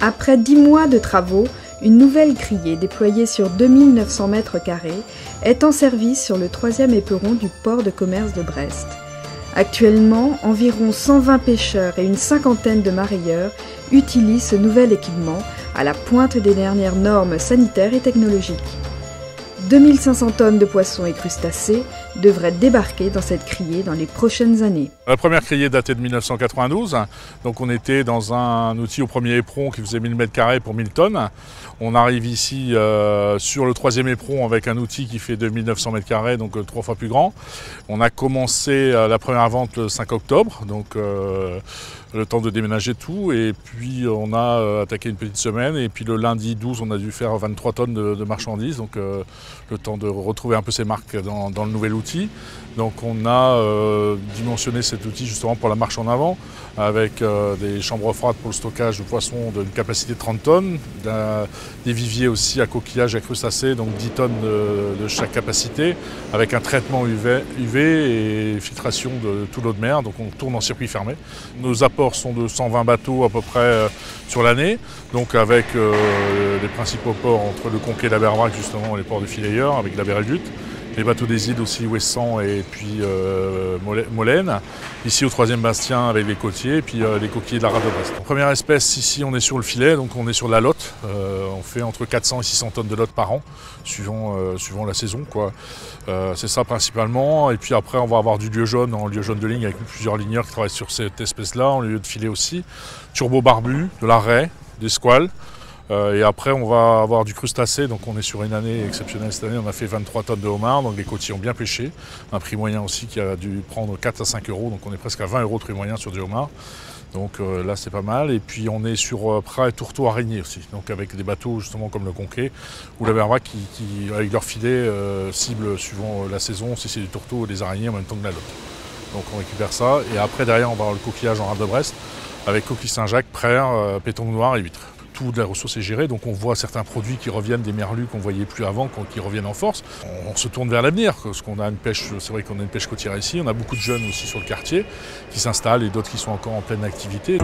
Après 10 mois de travaux, une nouvelle criée déployée sur 2900 mètres carrés est en service sur le 3e éperon du port de commerce de Brest. Actuellement, environ 120 pêcheurs et une cinquantaine de mareyeurs utilisent ce nouvel équipement à la pointe des dernières normes sanitaires et technologiques. 2500 tonnes de poissons et crustacés devraient débarquer dans cette criée dans les prochaines années. La première criée datait de 1992, donc on était dans un outil au premier éperon qui faisait 1000 m² pour 1000 tonnes. On arrive ici sur le 3e éperon avec un outil qui fait 2900 m², donc 3 fois plus grand. On a commencé la première vente le 5 octobre, donc le temps de déménager tout, et puis on a attaqué une petite semaine, et puis le lundi 12 on a dû faire 23 tonnes de marchandises, donc le temps de retrouver un peu ses marques dans le nouvel outil. Donc on a dimensionné cet outil justement pour la marche en avant, avec des chambres froides pour le stockage de poissons d'une capacité de 30 tonnes, des viviers aussi à coquillages et à crustacés, donc 10 tonnes de chaque capacité, avec un traitement UV et filtration de toute l'eau de mer, donc on tourne en circuit fermé. Nos apports sont de 120 bateaux à peu près sur l'année, donc avec les principaux ports entre le Conquet et la Berbrac, justement les ports de Filayeur, avec la Berre-et-Butte. Les bateaux des îles aussi, Ouessant et puis Molène. Ici au 3e Bastien avec les côtiers et puis les coquilles de la rade de Brest. Première espèce, ici on est sur le filet, donc on est sur la lotte. On fait entre 400 et 600 tonnes de lotte par an, suivant la saison, quoi. C'est ça principalement. Et puis après on va avoir du lieu jaune en lieu jaune de ligne avec plusieurs ligneurs qui travaillent sur cette espèce-là, en lieu de filet aussi. Turbo barbu, de la raie, des squales. Et après on va avoir du crustacé, donc on est sur une année exceptionnelle cette année, on a fait 23 tonnes de homard, donc les côtiers ont bien pêché, un prix moyen aussi qui a dû prendre 4 à 5 euros, donc on est presque à 20 € de prix moyen sur du homard, donc là c'est pas mal. Et puis on est sur prat et tourteau araignée aussi, donc avec des bateaux justement comme le Conquet ou la Berbrac qui avec leur filet cible suivant la saison, si c'est des tourteaux ou des araignées en même temps que la lotte. Donc on récupère ça, et après derrière on va avoir le coquillage en rade de Brest, avec coquille Saint-Jacques, praire, pétanque noir et huîtres. Toute la ressource est gérée, donc on voit certains produits qui reviennent, des merlus qu'on ne voyait plus avant, qui reviennent en force. On se tourne vers l'avenir, parce qu'on a une pêche, c'est vrai qu'on a une pêche côtière ici, on a beaucoup de jeunes aussi sur le quartier qui s'installent et d'autres qui sont encore en pleine activité.